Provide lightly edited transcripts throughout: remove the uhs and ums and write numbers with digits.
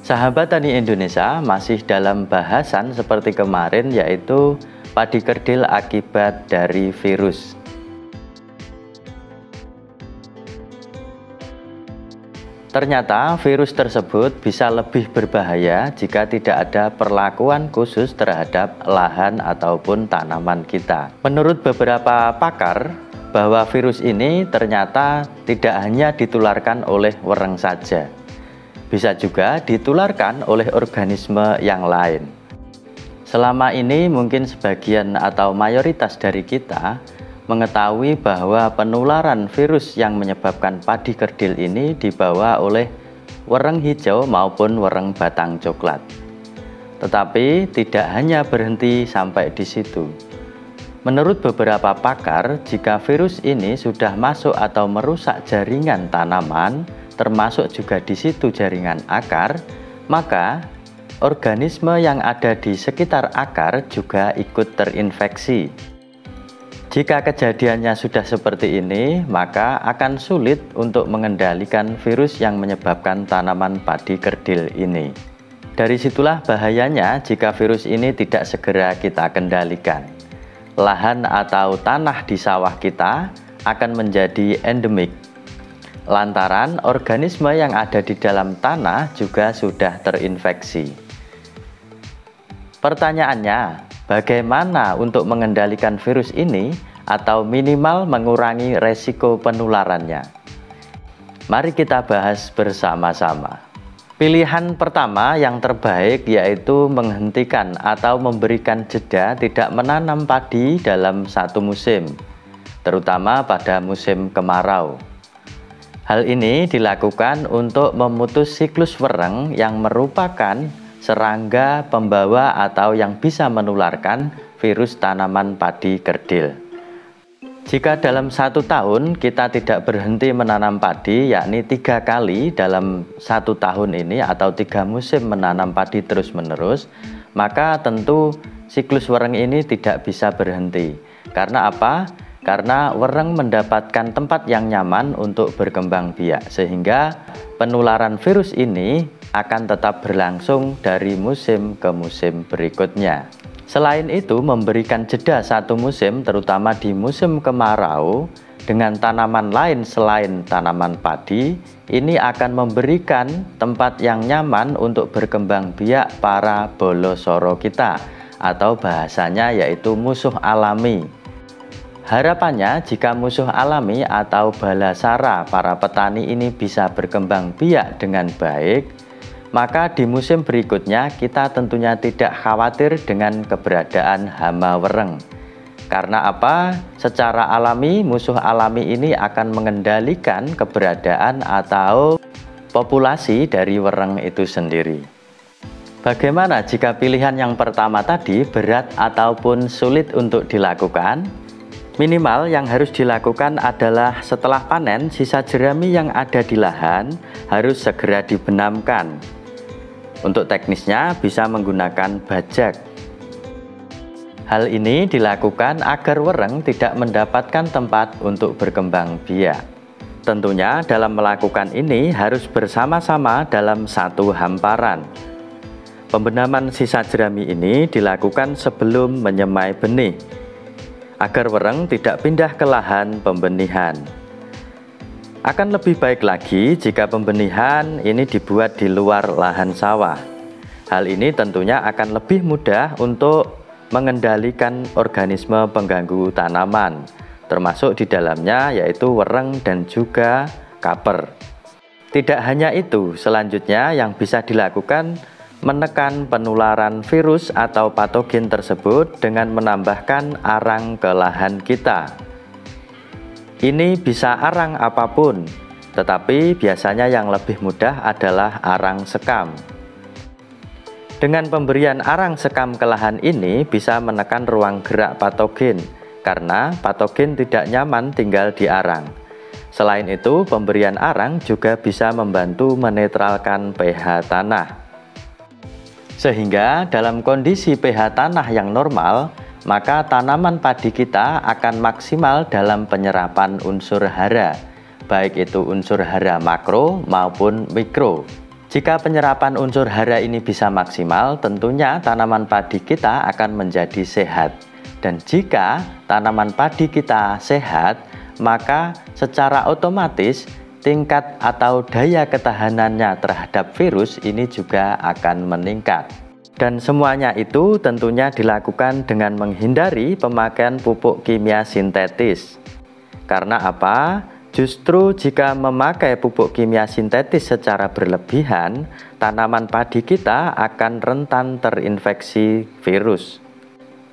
Sahabat Tani Indonesia, masih dalam bahasan seperti kemarin, yaitu padi kerdil akibat dari virus. Ternyata virus tersebut bisa lebih berbahaya jika tidak ada perlakuan khusus terhadap lahan ataupun tanaman kita. Menurut beberapa pakar, bahwa virus ini ternyata tidak hanya ditularkan oleh wereng saja, bisa juga ditularkan oleh organisme yang lain. Selama ini mungkin sebagian atau mayoritas dari kita mengetahui bahwa penularan virus yang menyebabkan padi kerdil ini dibawa oleh wereng hijau maupun wereng batang coklat. Tetapi tidak hanya berhenti sampai di situ. Menurut beberapa pakar, jika virus ini sudah masuk atau merusak jaringan tanaman, termasuk juga di situ jaringan akar, maka organisme yang ada di sekitar akar juga ikut terinfeksi. Jika kejadiannya sudah seperti ini, maka akan sulit untuk mengendalikan virus yang menyebabkan tanaman padi kerdil ini. Dari situlah bahayanya jika virus ini tidak segera kita kendalikan. Lahan atau tanah di sawah kita akan menjadi endemik, lantaran organisme yang ada di dalam tanah juga sudah terinfeksi. Pertanyaannya, bagaimana untuk mengendalikan virus ini atau minimal mengurangi resiko penularannya? Mari kita bahas bersama-sama. Pilihan pertama yang terbaik yaitu menghentikan atau memberikan jeda tidak menanam padi dalam satu musim, terutama pada musim kemarau. Hal ini dilakukan untuk memutus siklus wereng yang merupakan serangga pembawa atau yang bisa menularkan virus tanaman padi kerdil. Jika dalam satu tahun kita tidak berhenti menanam padi, yakni 3 kali dalam satu tahun ini atau 3 musim menanam padi terus-menerus, maka tentu siklus wereng ini tidak bisa berhenti. Karena apa? Karena wereng mendapatkan tempat yang nyaman untuk berkembang biak, sehingga penularan virus ini akan tetap berlangsung dari musim ke musim berikutnya. Selain itu, memberikan jeda satu musim, terutama di musim kemarau, dengan tanaman lain selain tanaman padi, ini akan memberikan tempat yang nyaman untuk berkembang biak para bolosoro kita, atau bahasanya yaitu musuh alami. Harapannya jika musuh alami atau balasara para petani ini bisa berkembang biak dengan baik, maka di musim berikutnya kita tentunya tidak khawatir dengan keberadaan hama wereng. Karena apa? Secara alami musuh alami ini akan mengendalikan keberadaan atau populasi dari wereng itu sendiri. Bagaimana jika pilihan yang pertama tadi berat ataupun sulit untuk dilakukan? Minimal yang harus dilakukan adalah setelah panen, sisa jerami yang ada di lahan harus segera dibenamkan. Untuk teknisnya bisa menggunakan bajak. Hal ini dilakukan agar wereng tidak mendapatkan tempat untuk berkembang biak. Tentunya dalam melakukan ini harus bersama-sama dalam satu hamparan. Pembenaman sisa jerami ini dilakukan sebelum menyemai benih, agar wereng tidak pindah ke lahan pembenihan. Akan lebih baik lagi jika pembenihan ini dibuat di luar lahan sawah. Hal ini tentunya akan lebih mudah untuk mengendalikan organisme pengganggu tanaman, termasuk di dalamnya yaitu wereng dan juga kaper. Tidak hanya itu, selanjutnya yang bisa dilakukan menekan penularan virus atau patogen tersebut dengan menambahkan arang ke lahan kita. Ini bisa arang apapun, tetapi biasanya yang lebih mudah adalah arang sekam. Dengan pemberian arang sekam ke lahan ini bisa menekan ruang gerak patogen, karena patogen tidak nyaman tinggal di arang. Selain itu, pemberian arang juga bisa membantu menetralkan pH tanah. Sehingga dalam kondisi pH tanah yang normal, maka tanaman padi kita akan maksimal dalam penyerapan unsur hara, baik itu unsur hara makro maupun mikro. Jika penyerapan unsur hara ini bisa maksimal, tentunya tanaman padi kita akan menjadi sehat. Dan jika tanaman padi kita sehat, maka secara otomatis tingkat atau daya ketahanannya terhadap virus ini juga akan meningkat. Dan semuanya itu tentunya dilakukan dengan menghindari pemakaian pupuk kimia sintetis. Karena apa? Justru jika memakai pupuk kimia sintetis secara berlebihan, tanaman padi kita akan rentan terinfeksi virus.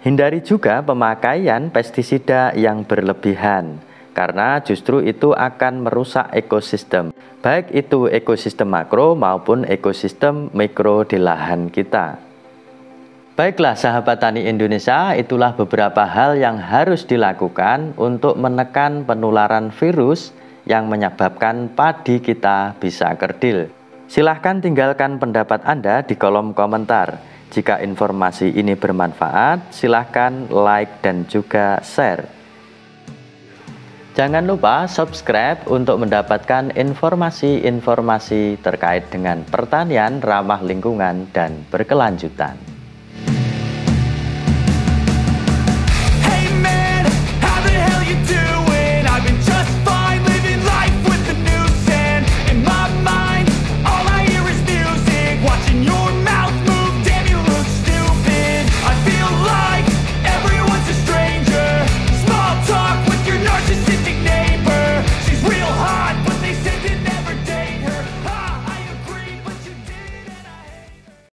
Hindari juga pemakaian pestisida yang berlebihan, karena justru itu akan merusak ekosistem, baik itu ekosistem makro maupun ekosistem mikro di lahan kita. Baiklah sahabat tani Indonesia, itulah beberapa hal yang harus dilakukan untuk menekan penularan virus yang menyebabkan padi kita bisa kerdil. Silahkan tinggalkan pendapat Anda di kolom komentar. Jika informasi ini bermanfaat, silahkan like dan juga share. Jangan lupa subscribe untuk mendapatkan informasi-informasi terkait dengan pertanian ramah lingkungan dan berkelanjutan.